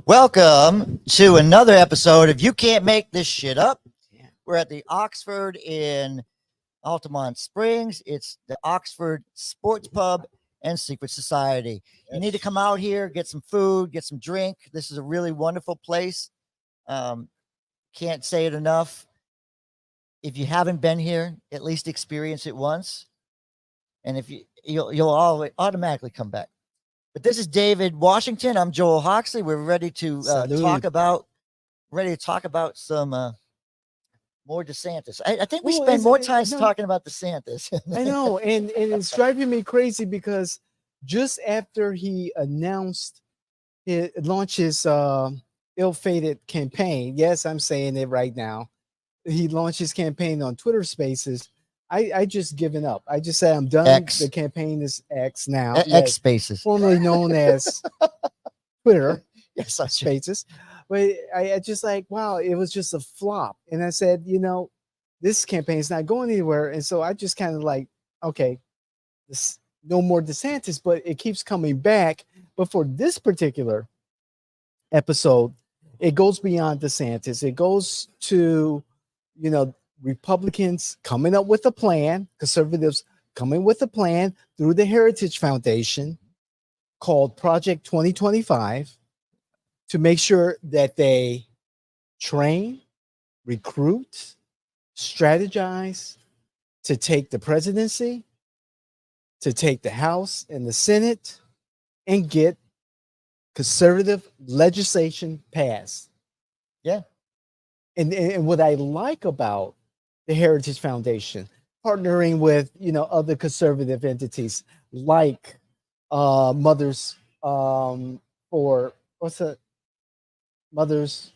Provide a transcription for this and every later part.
Welcome to another episode of You Can't Make This Shit Up. We're at the Oxford in Altamont Springs. It's the Oxford Sports Pub and Secret Society. You need to come out here, get some food, get some drink. This is a really wonderful place. Can't say it enough. If you haven't been here, at least experience it once. And if you'll always automatically come back. But this is David Washington. I'm Joel Hoxley. We're ready to talk about some more DeSantis. I think we spend more time talking about DeSantis. I know, and it's driving me crazy because just after he launched his ill-fated campaign, yes, I'm saying it right now. He launched his campaign on Twitter Spaces. I just given up. I just said I'm done. X. The campaign is X now. X Spaces, formerly known as Twitter. Yes, Spaces. But I just like, wow, it was just a flop. And I said, this campaign is not going anywhere. And so I just kind of like, okay, this no more DeSantis, but it keeps coming back. But for this particular episode, it goes beyond DeSantis. It goes to, Republicans coming up with a plan, conservatives coming with a plan through the Heritage Foundation called Project 2025 to make sure that they train, recruit, strategize to take the presidency, to take the House and the Senate, and get conservative legislation passed. Yeah. And what I like about the Heritage Foundation, partnering with, other conservative entities like Mothers for Mothers.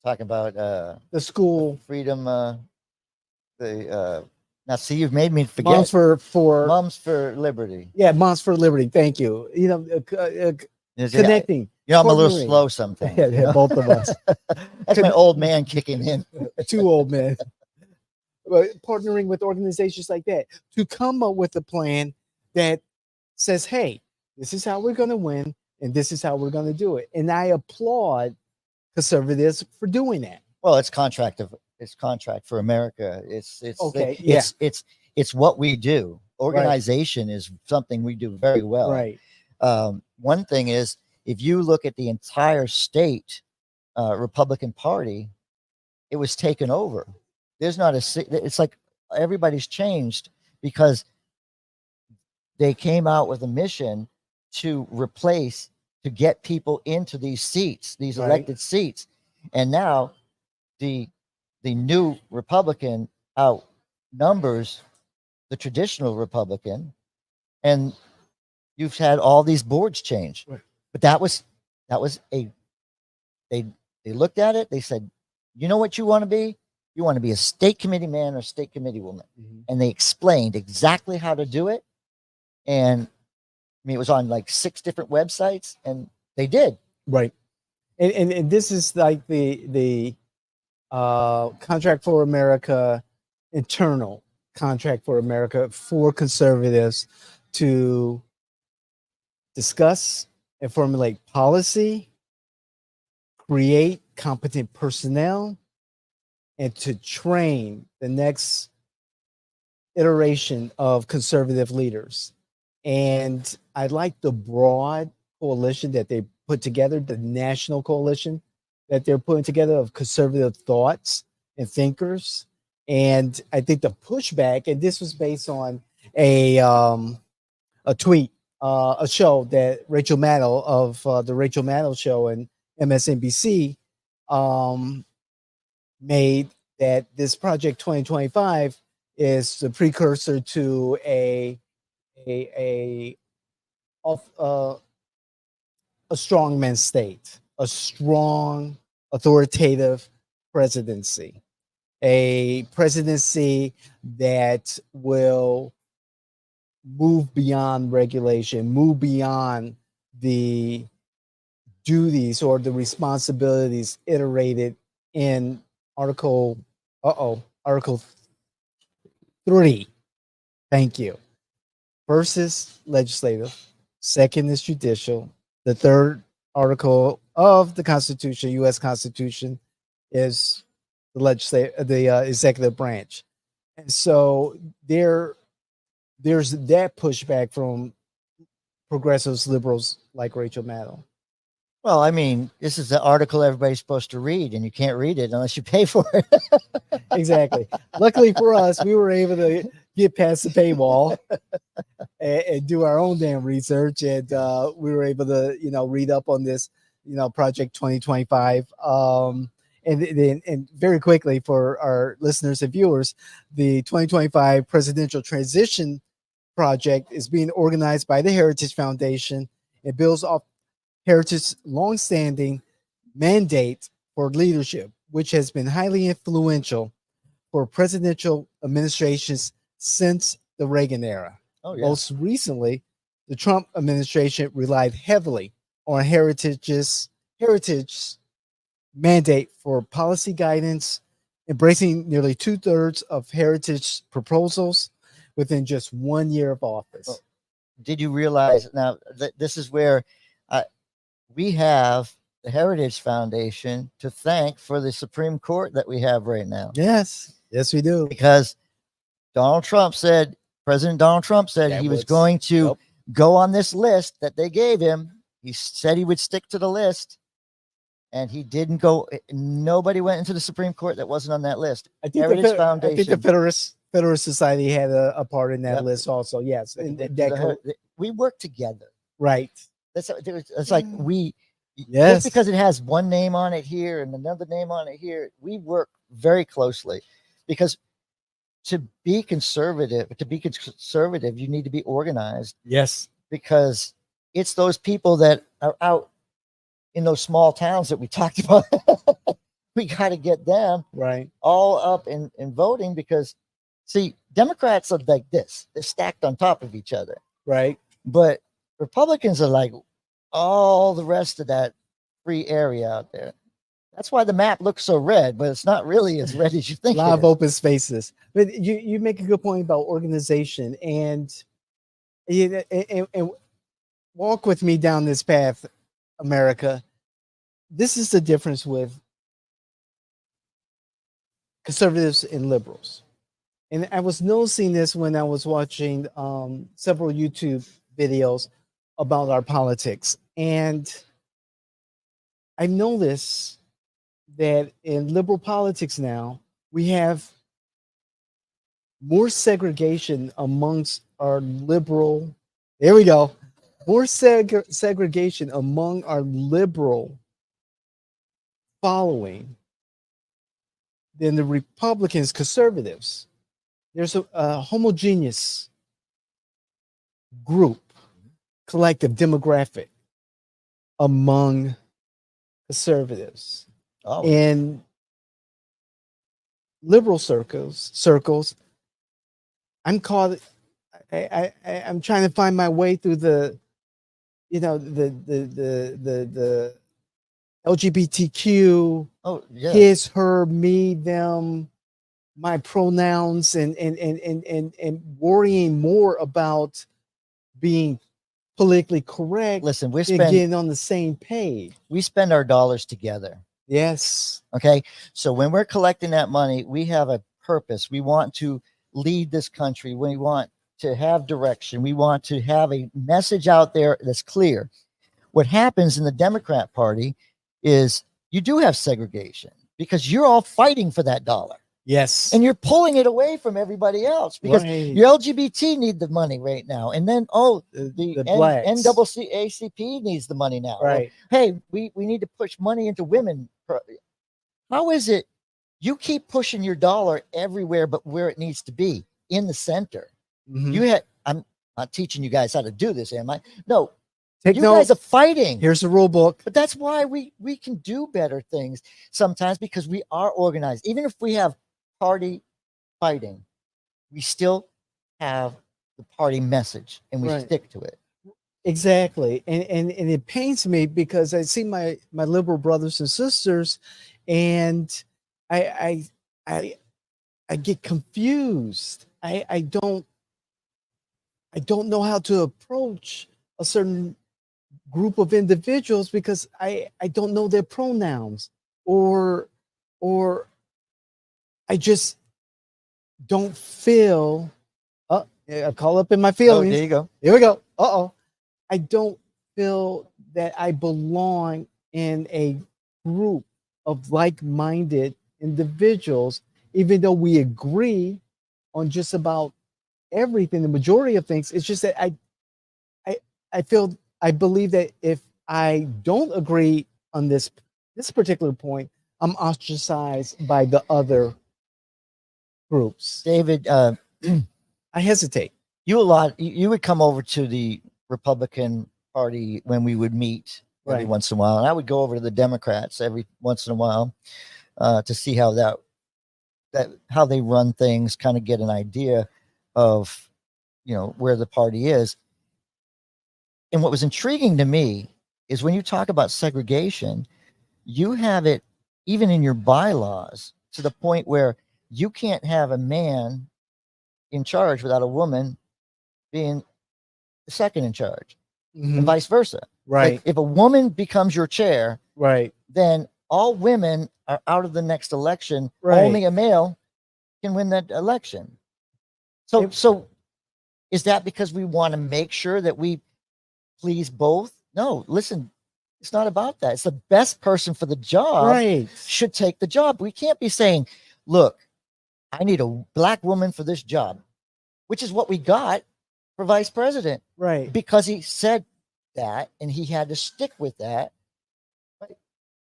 Talking about the school freedom. Now, see, you've made me forget. Moms for Liberty. Yeah, Moms for Liberty. Thank you. Connecting. I'm a little slow sometimes. Yeah, both of us. That's my old man kicking in. Two old men. But partnering with organizations like that to come up with a plan that says, hey, this is how we're going to win, and this is how we're going to do it. And I applaud conservatives for doing that. Well, it's contract for America. It's okay. It's what we do. Organization is something we do very well. Right. One thing is, if you look at the entire state Republican Party, it was taken over. There's not it's like everybody's changed because they came out with a mission to get people into these seats, these elected seats. And now the new Republican outnumbers the traditional Republican, and you've had all these boards change. Right. But they looked at it, they said, you know what you want to be? You want to be a state committee man or state committee woman. Mm-hmm. And they explained exactly how to do it. And it was on like 6 different websites, and they did. Right. And this is like the Contract for America, internal Contract for America for conservatives to discuss and formulate policy, create competent personnel, and to train the next iteration of conservative leaders. And I like the broad coalition that they put together, the national coalition that they're putting together of conservative thoughts and thinkers. And I think the pushback, and this was based on a tweet, a show that Rachel Maddow of the Rachel Maddow Show and MSNBC made, that this Project 2025 is the precursor to a strongman state, a strong, authoritative presidency, a presidency that will move beyond regulation, move beyond the duties or the responsibilities iterated in Article 3. Thank you. First is legislative, second is judicial, the third article of the Constitution, U.S. Constitution, is the executive branch, and so there's that pushback from progressives, liberals like Rachel Maddow. Well, I mean, this is the article everybody's supposed to read, and you can't read it unless you pay for it. Exactly. Luckily for us, we were able to get past the paywall and do our own damn research, and we were able to, read up on this, Project 2025. And very quickly for our listeners and viewers, the 2025 Presidential Transition Project is being organized by the Heritage Foundation. It builds off Heritage's longstanding mandate for leadership, which has been highly influential for presidential administrations since the Reagan era. Oh, yeah. Most recently, the Trump administration relied heavily on Heritage's mandate for policy guidance, embracing nearly 2/3 of Heritage proposals within just 1 year of office. Oh, did you realize now that this is where we have the Heritage Foundation to thank for the Supreme Court that we have right now? Yes, we do. Because President Donald Trump said he was going to go on this list that they gave him. He said he would stick to the list, and he didn't go. Nobody went into the Supreme Court that wasn't on that list. I think the Federalist Society had a part in that list also. Yes, we work together. Right. It's like yes, just because it has one name on it here and another name on it here, we work very closely, because to be conservative, you need to be organized. Yes, because it's those people that are out in those small towns that we talked about. We got to get them right all up in voting, because see, Democrats are like this. They're stacked on top of each other. Right. But Republicans are like all the rest of that free area out there. That's why the map looks so red, but it's not really as red as you think. A lot of open spaces. But you make a good point about organization, and walk with me down this path, America. This is the difference with conservatives and liberals. And I was noticing this when I was watching several YouTube videos about our politics. And I noticed that in liberal politics now, we have more segregation amongst our liberal, there we go, more segregation among our liberal following than the Republicans, conservatives. There's a homogeneous group, collective demographic among conservatives. In liberal circles, I'm called. I'm trying to find my way through the LGBTQ. Oh, yeah. His, her, me, them, my pronouns, and worrying more about being politically correct. Listen, we're getting on the same page. We spend our dollars together. Yes. Okay. So when we're collecting that money, we have a purpose. We want to lead this country. We want to have direction. We want to have a message out there that's clear. What happens in the Democrat Party is you do have segregation, because you're all fighting for that dollar. Yes. And you're pulling it away from everybody else, because your LGBT need the money right now. And then, the NAACP needs the money now. Right. Well, hey, we need to push money into women. How is it you keep pushing your dollar everywhere but where it needs to be, in the center? Mm-hmm. I'm not teaching you guys how to do this, am I? No. You guys are fighting. Here's the rule book. But that's why we can do better things sometimes, because we are organized. Even if we have party fighting, we still have the party message, and we stick to it. Exactly. And it pains me, because I see my liberal brothers and sisters, and I get confused. I don't know how to approach a certain group of individuals because I don't know their pronouns, or I just don't feel. Oh, yeah, I call up in my Oh, feelings. there you go. Here we go. I don't feel that I belong in a group of like-minded individuals, even though we agree on just about everything, the majority of things. It's just that I I believe that if I don't agree on this particular point, I'm ostracized by the other groups. David, I hesitate. you would come over to the Republican Party when we would meet every Right. once in a while, and I would go over to the Democrats every once in a while to see how how they run things, kind of get an idea of where the party is. And what was intriguing to me is when you talk about segregation, you have it even in your bylaws to the point where you can't have a man in charge without a woman being the second in charge, and Mhm. vice versa. Right. Like if a woman becomes your chair, Right. then all women are out of the next election. Right. Only a male can win that election. So, It- so is that because we want to make sure that we please both? No, listen, it's not about that. It's the best person for the job Right. should take the job. We can't be saying, look, I need a black woman for this job, which is what we got for vice president Right. because he said that and he had to stick with that.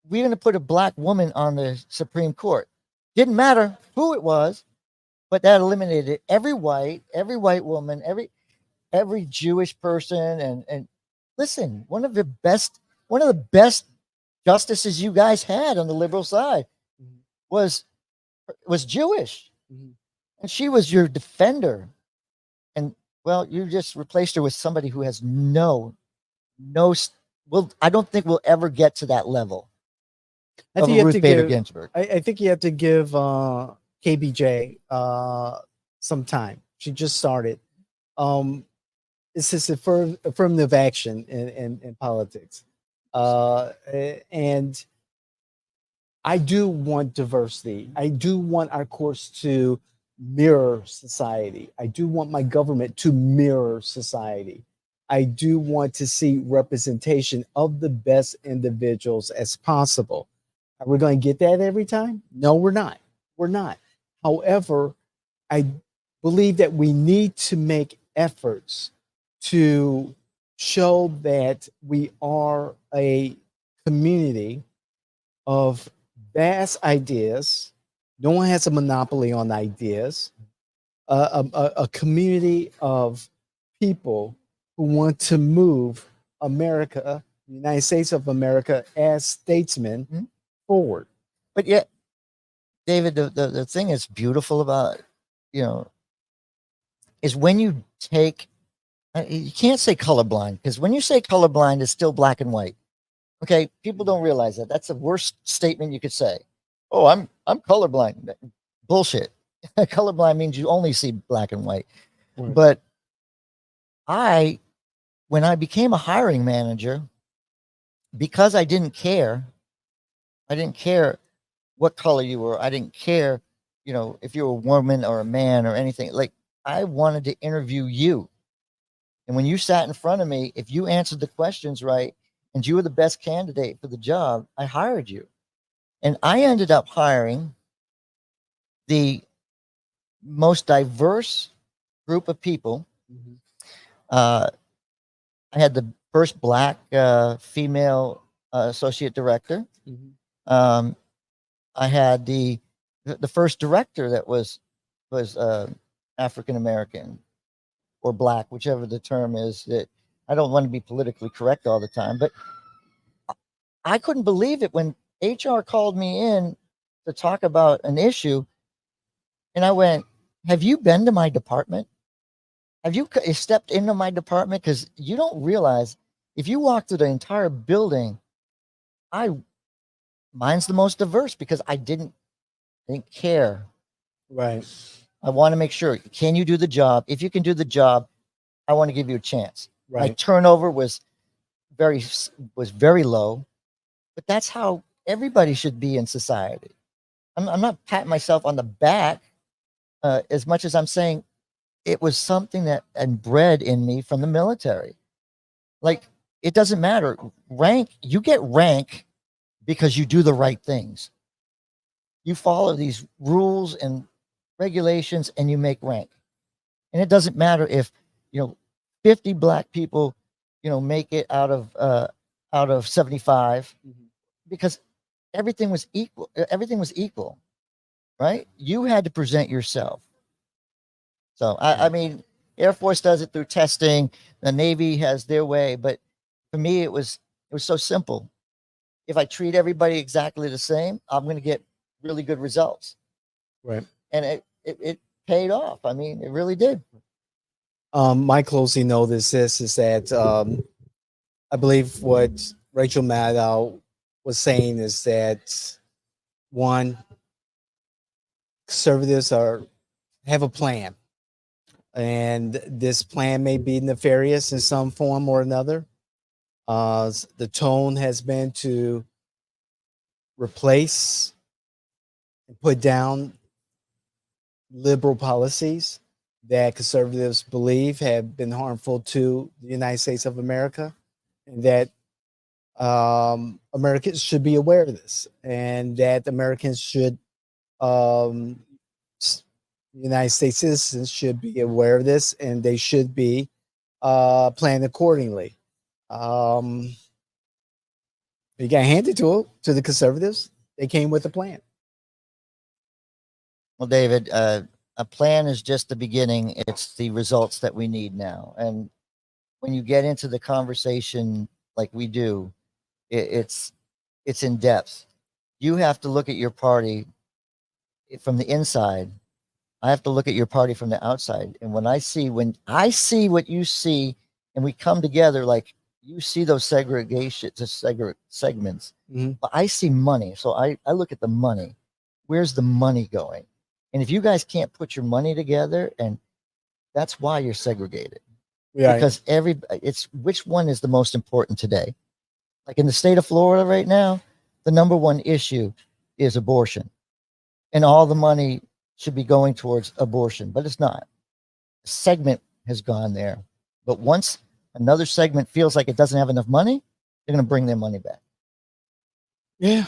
We're going to put a black woman on the Supreme Court. Didn't matter who it was, but that eliminated every white woman, every Jewish person, and listen, one of the best justices you guys had on the liberal side Mhm. was Jewish, Mhm. and she was your defender. And well, you just replaced her with somebody who has no. Well, I don't think we'll ever get to that level I of think a you have Ruth to Bader give. Ginsburg. I think you have to give KBJ some time. She just started. It's just affirmative action in politics, and I do want diversity. I do want our courts to mirror society. I do want my government to mirror society. I do want to see representation of the best individuals as possible. Are we going to get that every time? No, we're not. We're not. However, I believe that we need to make efforts to show that we are a community of vast ideas. No one has a monopoly on ideas. A community of people who want to move America, the United States of America, as statesmen Mhm. forward. But yet, David, the thing that's beautiful about you know is when you take you can't say colorblind because when you say colorblind, it's still black and white. Okay, people don't realize that. That's the worst statement you could say. Oh, I'm colorblind. Bullshit. Colorblind means you only see black and white. Right. But I, when I became a hiring manager, because I didn't care what color you were. I didn't care, if you were a woman or a man or anything. Like I wanted to interview you. And when you sat in front of me, if you answered the questions right and you were the best candidate for the job, I hired you. And I ended up hiring the most diverse group of people. Mhm. Uh, I had the first black female associate director. Mhm. Um, I had the first director that was African American or black, whichever the term is. That I don't want to be politically correct all the time, but I couldn't believe it when HR called me in to talk about an issue, and I went, "Have you been to my department? Have you stepped into my department? Because you don't realize if you walk through the entire building, I mine's the most diverse because I didn't care. Right. I want to make sure. Can you do the job? If you can do the job, I want to give you a chance. My Right. turnover was was very low, but that's how everybody should be in society. I'm not patting myself on the back as much as I'm saying it was something that and bred in me from the military. Like it doesn't matter rank. You get rank because you do the right things. You follow these rules and regulations, and you make rank. And it doesn't matter if 50 black people make it out of 75 because everything was equal, right? You had to present yourself. So I mean, Air Force does it through testing. The Navy has their way, but for me, it was so simple. If I treat everybody exactly the same, I'm going to get really good results, Right. and it paid off. I mean, it really did. My closing note is this: is that I believe what Rachel Maddow was saying is that one, conservatives have a plan, and this plan may be nefarious in some form or another. The tone has been to replace and put down liberal policies that conservatives believe have been harmful to the United States of America, and that Americans should be aware of this, and that Americans should, United States citizens should be aware of this, and they should be planned accordingly. You got handed to the conservatives. They came with a plan. Well, David, a plan is just the beginning. It's the results that we need now. And when you get into the conversation like we do, it's in depth. You have to look at your party from the inside. I have to look at your party from the outside. And when I see what you see, and we come together, like you see those segments, Mhm. but I see money. So I look at the money. Where's the money going? And if you guys can't put your money together, and that's why you're segregated, Yeah. because it's which one is the most important today. Like in the state of Florida right now, the number one issue is abortion, and all the money should be going towards abortion, but it's not. A segment has gone there, but once another segment feels like it doesn't have enough money, they're going to bring their money back. Yeah.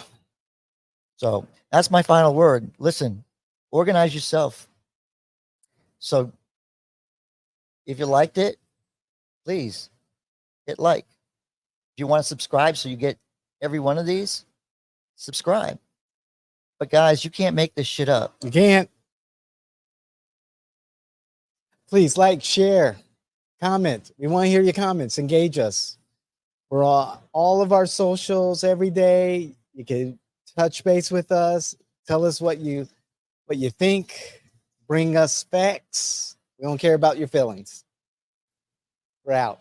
So that's my final word. Listen, organize yourself. So if you liked it, please hit like. If you want to subscribe so you get every one of these, subscribe. But guys, you can't make this shit up. You can't. Please like, share, comment. We want to hear your comments. Engage us. We're all of our socials every day. You can touch base with us. Tell us what you think. Bring us facts. We don't care about your feelings. We're out.